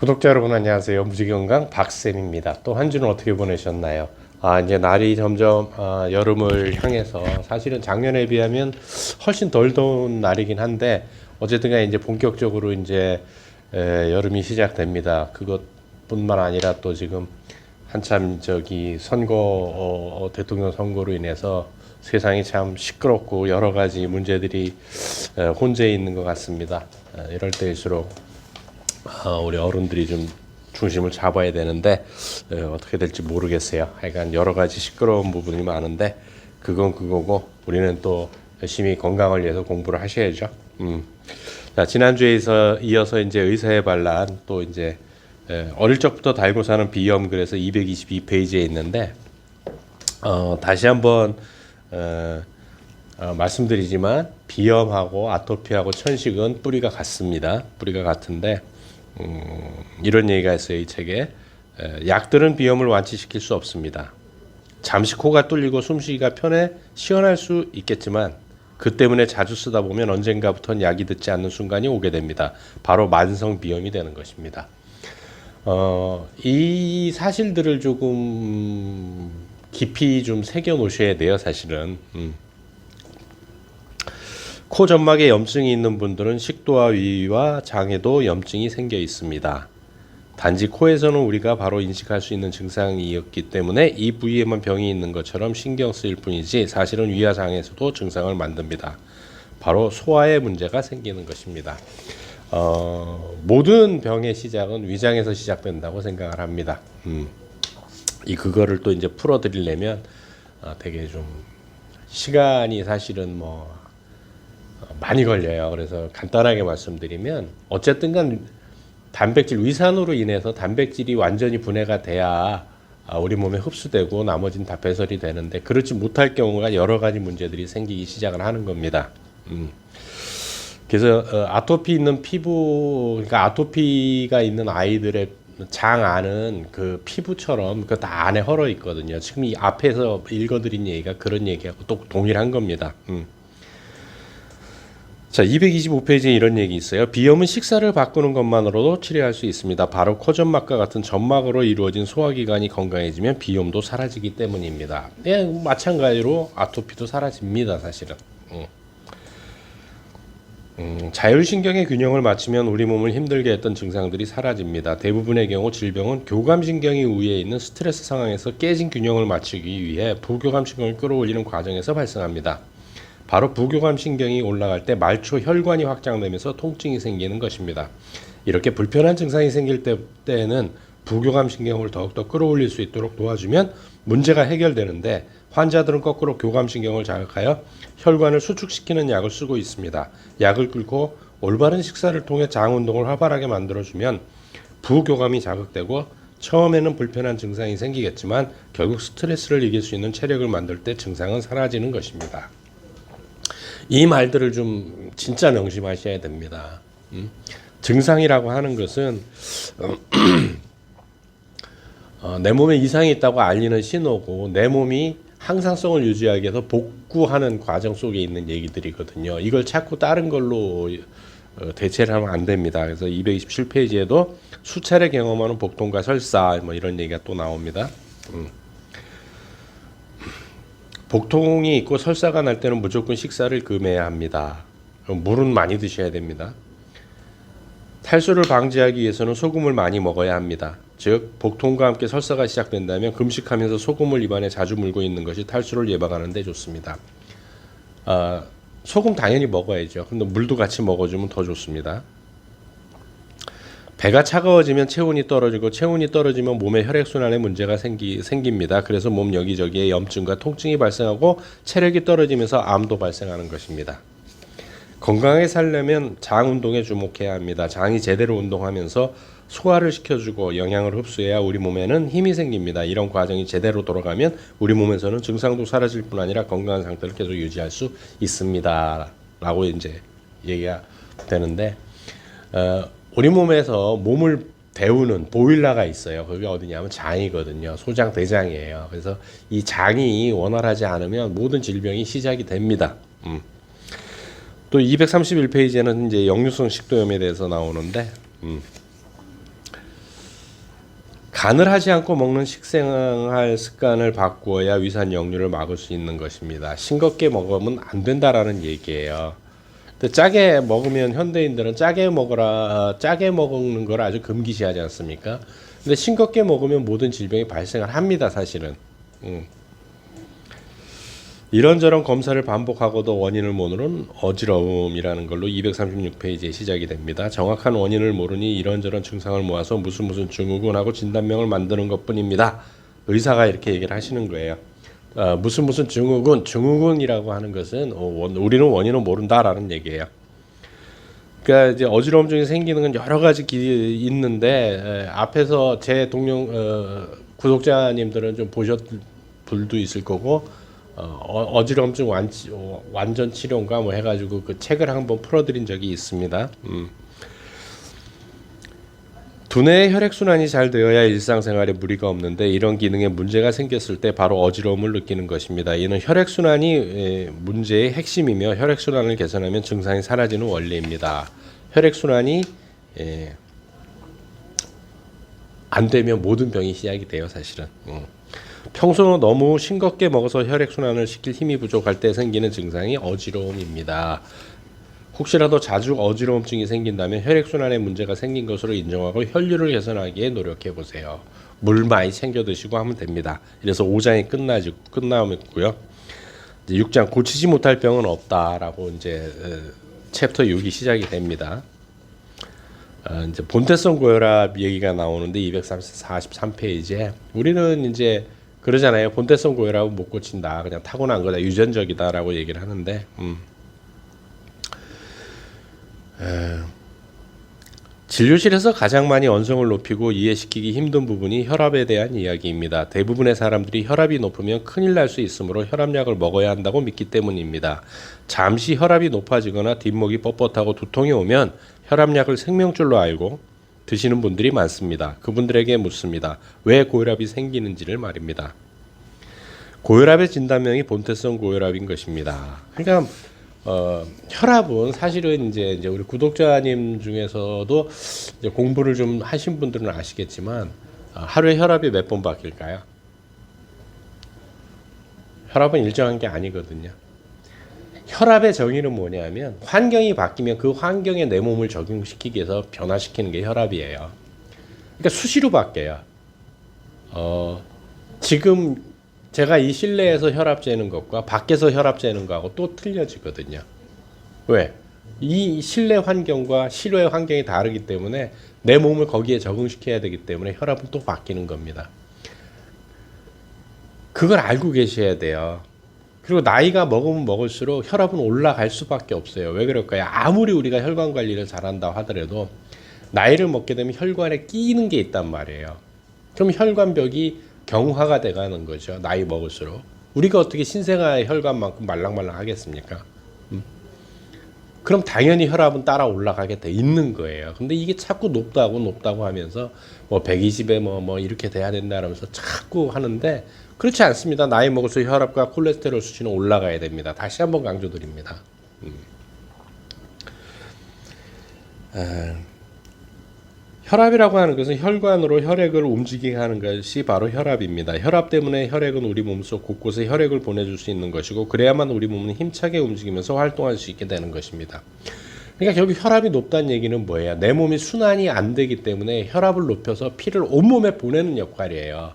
구독자 여러분 안녕하세요. 무지건강 박쌤입니다. 또 한 주는 어떻게 보내셨나요? 이제 날이 점점 여름을 향해서 사실은 작년에 비하면 훨씬 덜 더운 날이긴 한데 어쨌든 간에 이제 본격적으로 이제 여름이 시작됩니다. 그것뿐만 아니라 또 지금 한참 선거 대통령 선거로 인해서 세상이 참 시끄럽고 여러 가지 문제들이 혼재해 있는 것 같습니다. 이럴 때일수록 우리 어른들이 좀 중심을 잡아야 되는데 어떻게 될지 모르겠어요. 하여간 여러 가지 시끄러운 부분이 많은데 그건 그거고 우리는 또 열심히 건강을 위해서 공부를 하셔야죠. 자, 지난주에 이어서 이제 의사의 반란 또 이제 어릴 적부터 달고 사는 비염 그래서 222페이지에 있는데 다시 한번 말씀드리지만 비염하고 아토피하고 천식은 뿌리가 같습니다. 뿌리가 같은데 이런 얘기가 있어요. 이 책에 약들은 비염을 완치시킬 수 없습니다. 잠시 코가 뚫리고 숨쉬기가 편해 시원할 수 있겠지만 그 때문에 자주 쓰다 보면 언젠가부터는 약이 듣지 않는 순간이 오게 됩니다. 바로 만성 비염이 되는 것입니다. 이 사실들을 조금 깊이 좀 새겨 놓으셔야 돼요. 사실은 코 점막에 염증이 있는 분들은 식도와 위와 장에도 염증이 생겨 있습니다. 단지 코에서는 우리가 바로 인식할 수 있는 증상이었기 때문에 이 부위에만 병이 있는 것처럼 신경 쓰일 뿐이지 사실은 위와 장에서도 증상을 만듭니다. 바로 소화에 문제가 생기는 것입니다. 모든 병의 시작은 위장에서 시작된다고 생각을 합니다. 그거를 또 이제 풀어드리려면 되게 좀 시간이 사실은 많이 걸려요. 그래서 간단하게 말씀드리면 어쨌든 간 단백질 위산으로 인해서 단백질이 완전히 분해가 돼야 우리 몸에 흡수되고 나머지는 다 배설이 되는데 그렇지 못할 경우가 여러 가지 문제들이 생기기 시작을 하는 겁니다. 그래서 아토피 있는 피부, 그러니까 아토피가 있는 아이들의 장 안은 그 피부처럼 그 다 안에 헐어 있거든요. 지금 이 앞에서 읽어드린 얘기가 그런 얘기하고 또 동일한 겁니다. 자, 225페이지에 이런 얘기 있어요. 비염은 식사를 바꾸는 것만으로도 치료할 수 있습니다. 바로 코점막과 같은 점막으로 이루어진 소화기관이 건강해지면 비염도 사라지기 때문입니다. 마찬가지로 아토피도 사라집니다. 사실은. 자율신경의 균형을 맞추면 우리 몸을 힘들게 했던 증상들이 사라집니다. 대부분의 경우 질병은 교감신경이 우위에 있는 스트레스 상황에서 깨진 균형을 맞추기 위해 부교감신경을 끌어올리는 과정에서 발생합니다. 바로 부교감신경이 올라갈 때 말초 혈관이 확장되면서 통증이 생기는 것입니다. 이렇게 불편한 증상이 생길 때에는 부교감신경을 더욱더 끌어올릴 수 있도록 도와주면 문제가 해결되는데 환자들은 거꾸로 교감신경을 자극하여 혈관을 수축시키는 약을 쓰고 있습니다. 약을 끊고 올바른 식사를 통해 장 운동을 활발하게 만들어주면 부교감이 자극되고 처음에는 불편한 증상이 생기겠지만 결국 스트레스를 이길 수 있는 체력을 만들 때 증상은 사라지는 것입니다. 이 말들을 좀 진짜 명심하셔야 됩니다. 증상이라고 하는 것은 내 몸에 이상이 있다고 알리는 신호고 내 몸이 항상성을 유지하기 위해서 복구하는 과정 속에 있는 얘기들이거든요. 이걸 자꾸 다른 걸로 대체를 하면 안 됩니다. 그래서 227페이지에도 수차례 경험하는 복통과 설사 이런 얘기가 또 나옵니다. 복통이 있고 설사가 날 때는 무조건 식사를 금해야 합니다. 물은 많이 드셔야 됩니다. 탈수를 방지하기 위해서는 소금을 많이 먹어야 합니다. 즉 복통과 함께 설사가 시작된다면 금식하면서 소금을 입안에 자주 물고 있는 것이 탈수를 예방하는 데 좋습니다. 소금 당연히 먹어야죠. 근데 물도 같이 먹어주면 더 좋습니다. 배가 차가워지면 체온이 떨어지고 체온이 떨어지면 몸의 혈액순환에 문제가 생깁니다. 그래서 몸 여기저기에 염증과 통증이 발생하고 체력이 떨어지면서 암도 발생하는 것입니다. 건강하게 살려면 장 운동에 주목해야 합니다. 장이 제대로 운동하면서 소화를 시켜주고 영양을 흡수해야 우리 몸에는 힘이 생깁니다. 이런 과정이 제대로 돌아가면 우리 몸에서는 증상도 사라질 뿐 아니라 건강한 상태를 계속 유지할 수 있습니다. 라고 이제 얘기가 되는데 우리 몸에서 몸을 데우는 보일러가 있어요. 그게 어디냐면 장이거든요. 소장, 대장이에요. 그래서 이 장이 원활하지 않으면 모든 질병이 시작이 됩니다. 또 231페이지에는 이제 역류성 식도염에 대해서 나오는데 간을 하지 않고 먹는 식생활 습관을 바꾸어야 위산 역류를 막을 수 있는 것입니다. 싱겁게 먹으면 안 된다라는 얘기예요. 근데 짜게 먹으면 현대인들은 짜게 먹는 걸 아주 금기시하지 않습니까? 근데 싱겁게 먹으면 모든 질병이 발생을 합니다, 사실은. 이런저런 검사를 반복하고도 원인을 모르는 어지러움이라는 걸로 236페이지에 시작이 됩니다. 정확한 원인을 모르니 이런저런 증상을 모아서 무슨 증후군하고 진단명을 만드는 것뿐입니다. 의사가 이렇게 얘기를 하시는 거예요. 무슨 증후군이라고 하는 것은 우리는 원인을 모른다라는 얘기예요. 그러니까 이제 어지러움증이 생기는 건 여러 가지 있는데 앞에서 제 구독자님들은 좀 보셨 분도 있을 거고 어지러움증 완전 치료인가 뭐 해가지고 그 책을 한번 풀어드린 적이 있습니다. 두뇌의 혈액순환이 잘 되어야 일상생활에 무리가 없는데 이런 기능에 문제가 생겼을 때 바로 어지러움을 느끼는 것입니다. 이는 혈액순환이 문제의 핵심이며 혈액순환을 개선하면 증상이 사라지는 원리입니다. 혈액순환이 안 되면 모든 병이 시작이 돼요, 사실은. 평소 너무 싱겁게 먹어서 혈액순환을 시킬 힘이 부족할 때 생기는 증상이 어지러움입니다. 혹시라도 자주 어지러움증이 생긴다면 혈액순환에 문제가 생긴 것으로 인정하고 혈류를 개선하기에 노력해 보세요. 물 많이 챙겨 드시고 하면 됩니다. 이래서 5장이 끝나고요. 6장 고치지 못할 병은 없다라고 이제 챕터 6이 시작이 됩니다. 이제 본태성 고혈압 얘기가 나오는데 243페이지에 우리는 이제 그러잖아요. 본태성 고혈압은 못 고친다. 그냥 타고난 거다. 유전적이다라고 얘기를 하는데 진료실에서 가장 많이 언성을 높이고 이해시키기 힘든 부분이 혈압에 대한 이야기입니다. 대부분의 사람들이 혈압이 높으면 큰일 날 수 있으므로 혈압약을 먹어야 한다고 믿기 때문입니다. 잠시 혈압이 높아지거나 뒷목이 뻣뻣하고 두통이 오면 혈압약을 생명줄로 알고 드시는 분들이 많습니다. 그분들에게 묻습니다. 왜 고혈압이 생기는지를 말입니다. 고혈압의 진단명이 본태성 고혈압인 것입니다. 그러니까 혈압은 사실은 이제 우리 구독자님 중에서도 이제 공부를 좀 하신 분들은 아시겠지만 하루에 혈압이 몇 번 바뀔까요? 혈압은 일정한 게 아니거든요. 혈압의 정의는 뭐냐면 환경이 바뀌면 그 환경에 내 몸을 적용시키기 위해서 변화시키는 게 혈압이에요. 그러니까 수시로 바뀌어요. 지금 제가 이 실내에서 혈압 재는 것과 밖에서 혈압 재는 거하고 또 틀려지거든요. 왜? 이 실내 환경과 실외 환경이 다르기 때문에 내 몸을 거기에 적응시켜야 되기 때문에 혈압은 또 바뀌는 겁니다. 그걸 알고 계셔야 돼요. 그리고 나이가 먹으면 먹을수록 혈압은 올라갈 수밖에 없어요. 왜 그럴까요? 아무리 우리가 혈관 관리를 잘한다 하더라도 나이를 먹게 되면 혈관에 끼이는 게 있단 말이에요. 그럼 혈관벽이 경화가 돼가는 거죠. 나이 먹을수록. 우리가 어떻게 신생아의 혈관만큼 말랑말랑 하겠습니까? 그럼 당연히 혈압은 따라 올라가게 돼 있는 거예요. 근데 이게 자꾸 높다고 하면서 뭐 120에 뭐 이렇게 돼야 된다 하면서 자꾸 하는데 그렇지 않습니다. 나이 먹을수록 혈압과 콜레스테롤 수치는 올라가야 됩니다. 다시 한번 강조드립니다. 혈압이라고 하는 것은 혈관으로 혈액을 움직이게 하는 것이 바로 혈압입니다. 혈압 때문에 혈액은 우리 몸속 곳곳에 혈액을 보내줄 수 있는 것이고 그래야만 우리 몸은 힘차게 움직이면서 활동할 수 있게 되는 것입니다. 그러니까 결국 혈압이 높다는 얘기는 뭐예요? 내 몸이 순환이 안 되기 때문에 혈압을 높여서 피를 온몸에 보내는 역할이에요.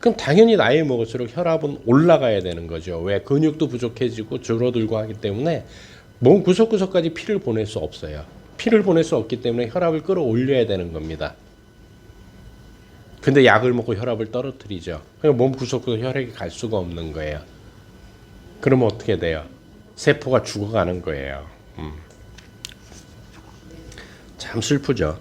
그럼 당연히 나이 먹을수록 혈압은 올라가야 되는 거죠. 왜? 근육도 부족해지고 줄어들고 하기 때문에 몸 구석구석까지 피를 보낼 수 없어요. 피를 보낼 수 없기 때문에 혈압을 끌어올려야 되는 겁니다. 근데 약을 먹고 혈압을 떨어뜨리죠. 그럼 몸 구석구석 혈액이 갈 수가 없는 거예요. 그러면 어떻게 돼요? 세포가 죽어가는 거예요. 참 슬프죠.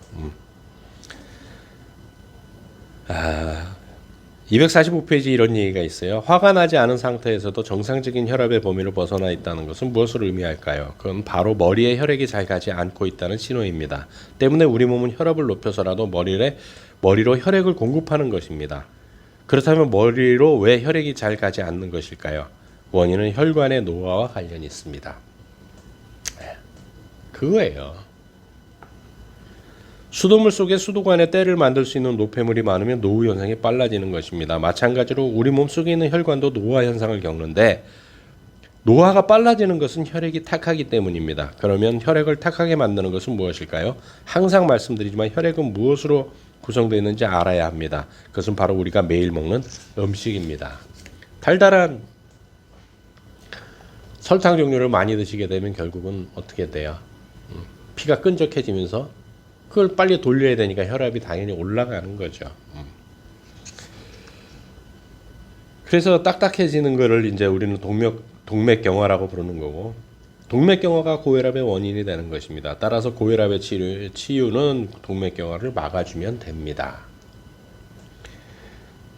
245페이지 이런 얘기가 있어요. 화가 나지 않은 상태에서도 정상적인 혈압의 범위를 벗어나 있다는 것은 무엇을 의미할까요? 그건 바로 머리에 혈액이 잘 가지 않고 있다는 신호입니다. 때문에 우리 몸은 혈압을 높여서라도 머리로 혈액을 공급하는 것입니다. 그렇다면 머리로 왜 혈액이 잘 가지 않는 것일까요? 원인은 혈관의 노화와 관련이 있습니다. 그거예요. 수돗물 속에 수도관에 때를 만들 수 있는 노폐물이 많으면 노후 현상이 빨라지는 것입니다. 마찬가지로 우리 몸 속에 있는 혈관도 노화 현상을 겪는데 노화가 빨라지는 것은 혈액이 탁하기 때문입니다. 그러면 혈액을 탁하게 만드는 것은 무엇일까요? 항상 말씀드리지만 혈액은 무엇으로 구성되어 있는지 알아야 합니다. 그것은 바로 우리가 매일 먹는 음식입니다. 달달한 설탕 종류를 많이 드시게 되면 결국은 어떻게 돼요? 피가 끈적해지면서 그걸 빨리 돌려야 되니까 혈압이 당연히 올라가는 거죠. 그래서 딱딱해지는 거를 이제 우리는 동맥경화라고 부르는 거고, 동맥경화가 고혈압의 원인이 되는 것입니다. 따라서 고혈압의 치유는 동맥경화를 막아주면 됩니다.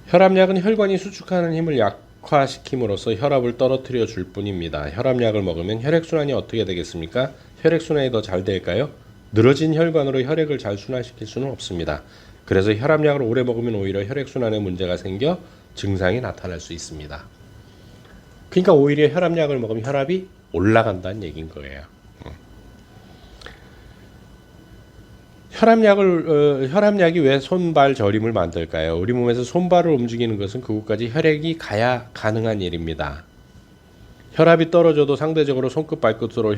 혈압약은 혈관이 수축하는 힘을 약화시킴으로써 혈압을 떨어뜨려 줄 뿐입니다. 혈압약을 먹으면 혈액순환이 어떻게 되겠습니까? 혈액순환이 더 잘 될까요? 늘어진 혈관으로 혈액을 잘 순환시킬 수는 없습니다. 그래서 혈압약을 오래 먹으면 오히려 혈액순환에 문제가 생겨 증상이 나타날 수 있습니다. 그러니까 오히려 혈압약을 먹으면 혈압이 올라간다는 얘기인 거예요. 혈압약이 왜 손발 저림을 만들까요? 우리 몸에서 손발을 움직이는 것은 그곳까지 혈액이 가야 가능한 일입니다. 혈압이 떨어져도 상대적으로 손끝 발끝으로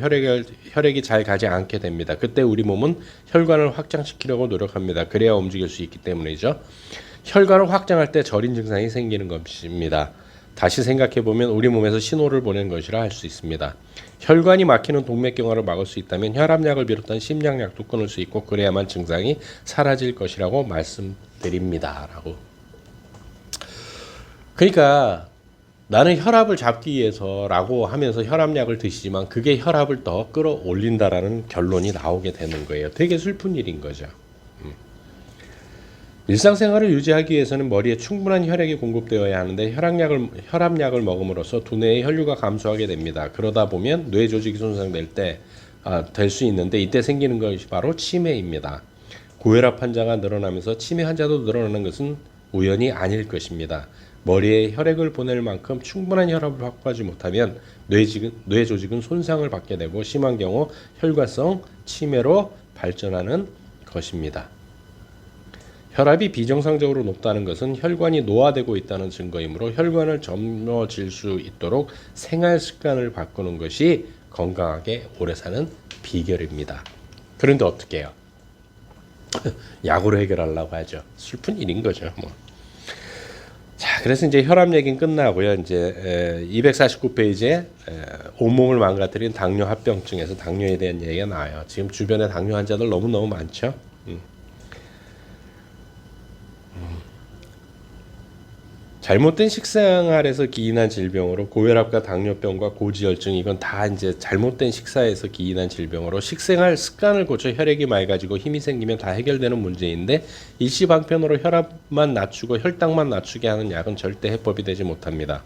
혈액이 잘 가지 않게 됩니다. 그때 우리 몸은 혈관을 확장시키려고 노력합니다. 그래야 움직일 수 있기 때문이죠. 혈관을 확장할 때 저린 증상이 생기는 것입니다. 다시 생각해보면 우리 몸에서 신호를 보낸 것이라 할 수 있습니다. 혈관이 막히는 동맥경화를 막을 수 있다면 혈압약을 비롯한 심장약도 끊을 수 있고 그래야만 증상이 사라질 것이라고 말씀드립니다. 라고. 그러니까 나는 혈압을 잡기 위해서라고 하면서 혈압약을 드시지만 그게 혈압을 더 끌어올린다라는 결론이 나오게 되는 거예요. 되게 슬픈 일인 거죠. 일상생활을 유지하기 위해서는 머리에 충분한 혈액이 공급되어야 하는데 혈압약을 먹음으로써 두뇌의 혈류가 감소하게 됩니다. 그러다 보면 뇌 조직이 손상될 때 될 수 있는데 이때 생기는 것이 바로 치매입니다. 고혈압 환자가 늘어나면서 치매 환자도 늘어나는 것은 우연이 아닐 것입니다. 머리에 혈액을 보낼 만큼 충분한 혈압을 확보하지 못하면 뇌 조직은 손상을 받게 되고 심한 경우 혈관성 치매로 발전하는 것입니다. 혈압이 비정상적으로 높다는 것은 혈관이 노화되고 있다는 증거이므로 혈관을 젊어질 수 있도록 생활 습관을 바꾸는 것이 건강하게 오래 사는 비결입니다. 그런데 어떻게 해요? 약으로 해결하려고 하죠. 슬픈 일인 거죠. 뭐. 자, 그래서 이제 혈압 얘기는 끝나고요. 이제 249페이지에 온몸을 망가뜨린 당뇨 합병증에서 당뇨에 대한 얘기가 나와요. 지금 주변에 당뇨 환자들 너무너무 많죠. 잘못된 식생활에서 기인한 질병으로 고혈압과 당뇨병과 고지혈증 이건 다 이제 잘못된 식사에서 기인한 질병으로 식생활 습관을 고쳐 혈액이 맑아지고 힘이 생기면 다 해결되는 문제인데 일시방편으로 혈압만 낮추고 혈당만 낮추게 하는 약은 절대 해법이 되지 못합니다.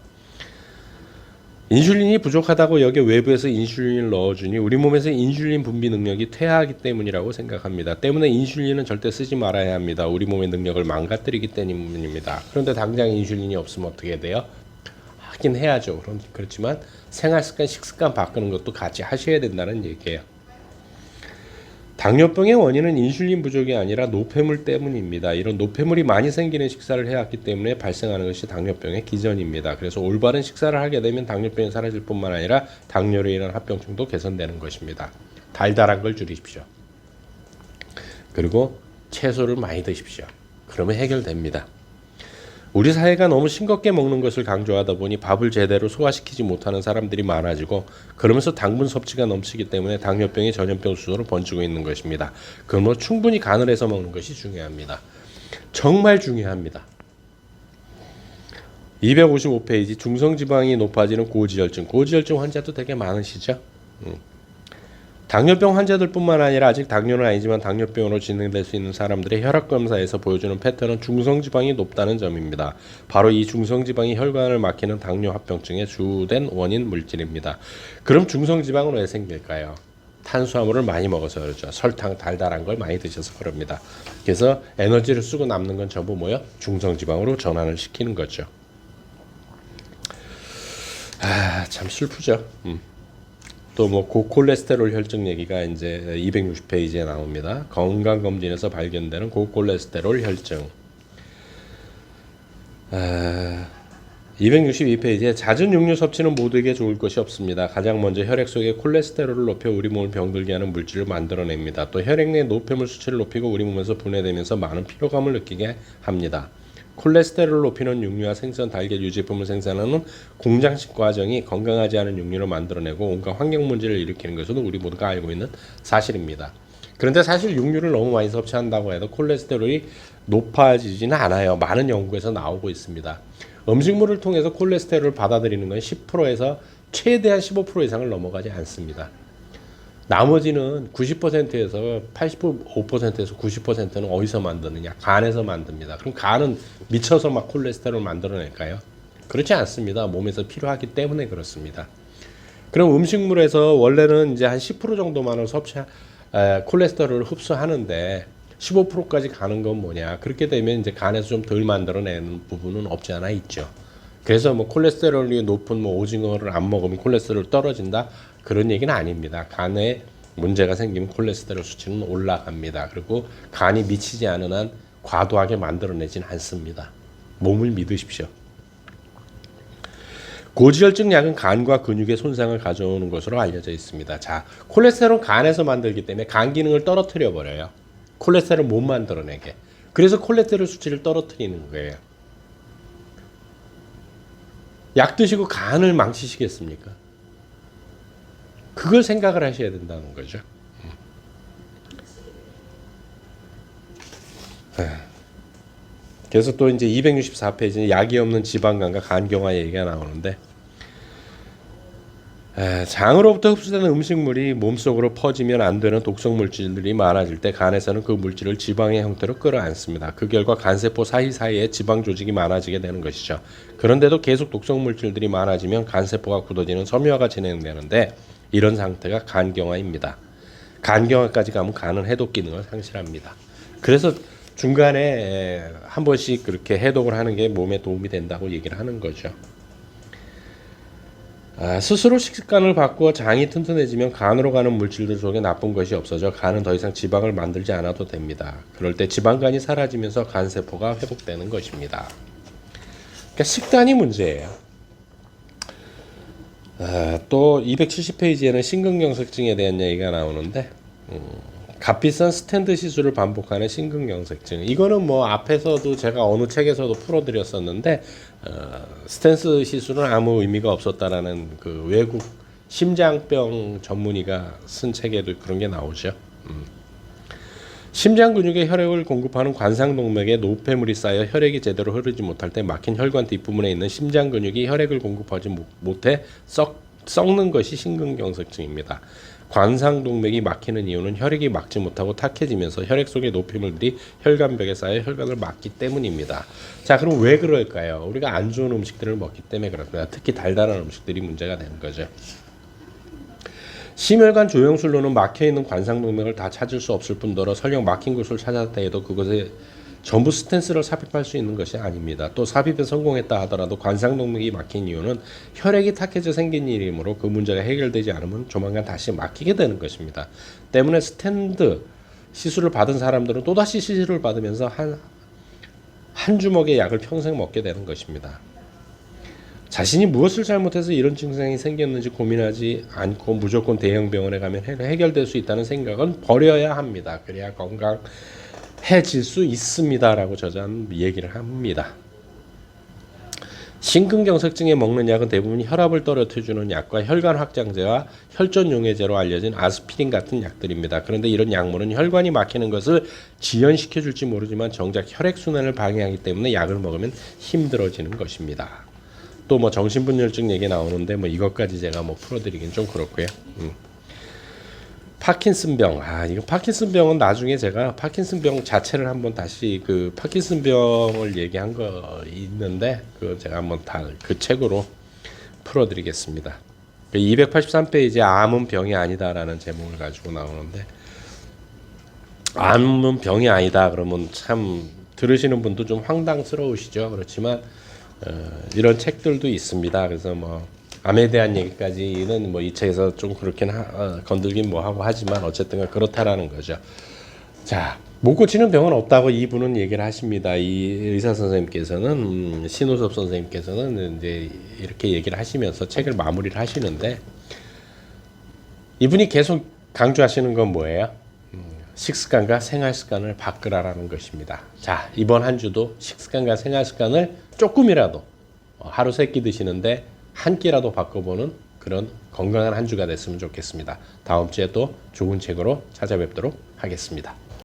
인슐린이 부족하다고 여기 외부에서 인슐린을 넣어주니 우리 몸에서 인슐린 분비 능력이 퇴화하기 때문이라고 생각합니다. 때문에 인슐린은 절대 쓰지 말아야 합니다. 우리 몸의 능력을 망가뜨리기 때문입니다. 그런데 당장 인슐린이 없으면 어떻게 돼요? 하긴 해야죠. 그렇지만 생활습관, 식습관 바꾸는 것도 같이 하셔야 된다는 얘기예요. 당뇨병의 원인은 인슐린 부족이 아니라 노폐물 때문입니다. 이런 노폐물이 많이 생기는 식사를 해왔기 때문에 발생하는 것이 당뇨병의 기전입니다. 그래서 올바른 식사를 하게 되면 당뇨병이 사라질 뿐만 아니라 당뇨로 인한 합병증도 개선되는 것입니다. 달달한 걸 줄이십시오. 그리고 채소를 많이 드십시오. 그러면 해결됩니다. 우리 사회가 너무 싱겁게 먹는 것을 강조하다 보니 밥을 제대로 소화시키지 못하는 사람들이 많아지고 그러면서 당분 섭취가 넘치기 때문에 당뇨병이 전염병 수준으로 번지고 있는 것입니다. 그러므로 충분히 간을 해서 먹는 것이 중요합니다. 정말 중요합니다. 255페이지 중성지방이 높아지는 고지혈증. 고지혈증 환자도 되게 많으시죠? 당뇨병 환자들뿐만 아니라 아직 당뇨는 아니지만 당뇨병으로 진행될 수 있는 사람들의 혈압검사에서 보여주는 패턴은 중성지방이 높다는 점입니다. 바로 이 중성지방이 혈관을 막히는 당뇨 합병증의 주된 원인 물질입니다. 그럼 중성지방은 왜 생길까요? 탄수화물을 많이 먹어서 그렇죠. 설탕, 달달한 걸 많이 드셔서 그럽니다. 그래서 에너지를 쓰고 남는 건 전부 뭐요? 중성지방으로 전환을 시키는 거죠. 참 슬프죠. 또 뭐 고콜레스테롤 혈증 얘기가 이제 260페이지에 나옵니다. 건강검진에서 발견되는 고콜레스테롤 혈증. 262페이지에 잦은 육류 섭취는 모두에게 좋을 것이 없습니다. 가장 먼저 혈액 속에 콜레스테롤을 높여 우리 몸을 병들게 하는 물질을 만들어냅니다. 또 혈액 내 노폐물 수치를 높이고 우리 몸에서 분해되면서 많은 피로감을 느끼게 합니다. 콜레스테롤을 높이는 육류와 생선, 달걀, 유제품을 생산하는 공장식 과정이 건강하지 않은 육류를 만들어내고 온갖 환경 문제를 일으키는 것은 우리 모두가 알고 있는 사실입니다. 그런데 사실 육류를 너무 많이 섭취한다고 해도 콜레스테롤이 높아지지는 않아요. 많은 연구에서 나오고 있습니다. 음식물을 통해서 콜레스테롤을 받아들이는 건 10%에서 최대한 15% 이상을 넘어가지 않습니다. 나머지는 90%에서 85%에서 90%는 어디서 만드느냐? 간에서 만듭니다. 그럼 간은 미쳐서 막 콜레스테롤을 만들어낼까요? 그렇지 않습니다. 몸에서 필요하기 때문에 그렇습니다. 그럼 음식물에서 원래는 이제 한 10% 정도만을 콜레스테롤을 흡수하는데 15%까지 가는 건 뭐냐? 그렇게 되면 이제 간에서 좀 덜 만들어내는 부분은 없지 않아 있죠. 그래서 뭐 콜레스테롤이 높은 뭐 오징어를 안 먹으면 콜레스테롤 떨어진다 그런 얘기는 아닙니다. 간에 문제가 생기면 콜레스테롤 수치는 올라갑니다. 그리고 간이 미치지 않은 한 과도하게 만들어내진 않습니다. 몸을 믿으십시오. 고지혈증 약은 간과 근육의 손상을 가져오는 것으로 알려져 있습니다. 자, 콜레스테롤은 간에서 만들기 때문에 간 기능을 떨어뜨려 버려요. 콜레스테롤을 못 만들어내게. 그래서 콜레스테롤 수치를 떨어뜨리는 거예요. 약 드시고 간을 망치시겠습니까? 그걸 생각을 하셔야 된다는 거죠. 그래서 또 이제 264페이지는 약이 없는 지방간과 간경화 얘기가 나오는데 장으로부터 흡수되는 음식물이 몸속으로 퍼지면 안 되는 독성 물질들이 많아질 때 간에서는 그 물질을 지방의 형태로 끌어안습니다. 그 결과 간세포 사이사이에 지방 조직이 많아지게 되는 것이죠. 그런데도 계속 독성 물질들이 많아지면 간세포가 굳어지는 섬유화가 진행되는데 이런 상태가 간경화입니다. 간경화까지 가면 간은 해독 기능을 상실합니다. 그래서 중간에 한 번씩 그렇게 해독을 하는 게 몸에 도움이 된다고 얘기를 하는 거죠. 스스로 식습관을 바꾸어 장이 튼튼해지면 간으로 가는 물질들 속에 나쁜 것이 없어져 간은 더 이상 지방을 만들지 않아도 됩니다. 그럴 때 지방간이 사라지면서 간세포가 회복되는 것입니다. 그러니까 식단이 문제예요. 또 270페이지에는 심근경색증에 대한 얘기가 나오는데 값비싼 스탠드 시술을 반복하는 심근경색증. 이거는 뭐 앞에서도 제가 어느 책에서도 풀어드렸었는데 스탠스 시술은 아무 의미가 없었다라는 그 외국 심장병 전문의가 쓴 책에도 그런 게 나오죠. 심장 근육에 혈액을 공급하는 관상동맥에 노폐물이 쌓여 혈액이 제대로 흐르지 못할 때 막힌 혈관 뒷부분에 있는 심장 근육이 혈액을 공급하지 못해 썩는 것이 심근경색증입니다. 관상동맥이 막히는 이유는 혈액이 막지 못하고 탁해지면서 혈액 속의 노폐물들이 혈관벽에 쌓여 혈관을 막기 때문입니다. 자, 그럼 왜 그럴까요? 우리가 안 좋은 음식들을 먹기 때문에 그렇습니다. 특히 달달한 음식들이 문제가 되는 거죠. 심혈관 조영술로는 막혀있는 관상동맥을 다 찾을 수 없을 뿐더러 설령 막힌 곳을 찾았다 해도 그것에 전부 스텐스를 삽입할 수 있는 것이 아닙니다. 또 삽입에 성공했다 하더라도 관상동맥이 막힌 이유는 혈액이 탁해져 생긴 일이므로 그 문제가 해결되지 않으면 조만간 다시 막히게 되는 것입니다. 때문에 스탠드 시술을 받은 사람들은 또다시 시술을 받으면서 한 주먹의 약을 평생 먹게 되는 것입니다. 자신이 무엇을 잘못해서 이런 증상이 생겼는지 고민하지 않고 무조건 대형 병원에 가면 해결될 수 있다는 생각은 버려야 합니다. 그래야 건강해질 수 있습니다라고 저자는 얘기를 합니다. 심근경색증에 먹는 약은 대부분 혈압을 떨어뜨려주는 약과 혈관 확장제와 혈전 용해제로 알려진 아스피린 같은 약들입니다. 그런데 이런 약물은 혈관이 막히는 것을 지연시켜줄지 모르지만 정작 혈액순환을 방해하기 때문에 약을 먹으면 힘들어지는 것입니다. 또 뭐 정신분열증 얘기 나오는데 뭐 이것까지 제가 뭐 풀어드리긴 좀 그렇고요. 파킨슨병. 이거 파킨슨병은 나중에 제가 파킨슨병 자체를 한번 다시 그 파킨슨병을 얘기한 거 있는데 그 제가 한번 다 그 책으로 풀어드리겠습니다. 283페이지에 암은 병이 아니다라는 제목을 가지고 나오는데 암은 병이 아니다 그러면 참 들으시는 분도 좀 황당스러우시죠. 그렇지만 이런 책들도 있습니다. 그래서 뭐 암에 대한 얘기까지는 뭐 이 책에서 좀 그렇긴 건들긴 뭐 하고 하지만 어쨌든 그렇다라는 거죠. 자, 못 고치는 병은 없다고 이분은 얘기를 하십니다. 이 의사 선생님께서는 신우섭 선생님께서는 이제 이렇게 얘기를 하시면서 책을 마무리를 하시는데 이분이 계속 강조하시는 건 뭐예요? 식습관과 생활습관을 바꾸라라는 것입니다. 자, 이번 한 주도 식습관과 생활습관을 조금이라도 하루 세 끼 드시는데 한 끼라도 바꿔보는 그런 건강한 한 주가 됐으면 좋겠습니다. 다음 주에 또 좋은 책으로 찾아뵙도록 하겠습니다.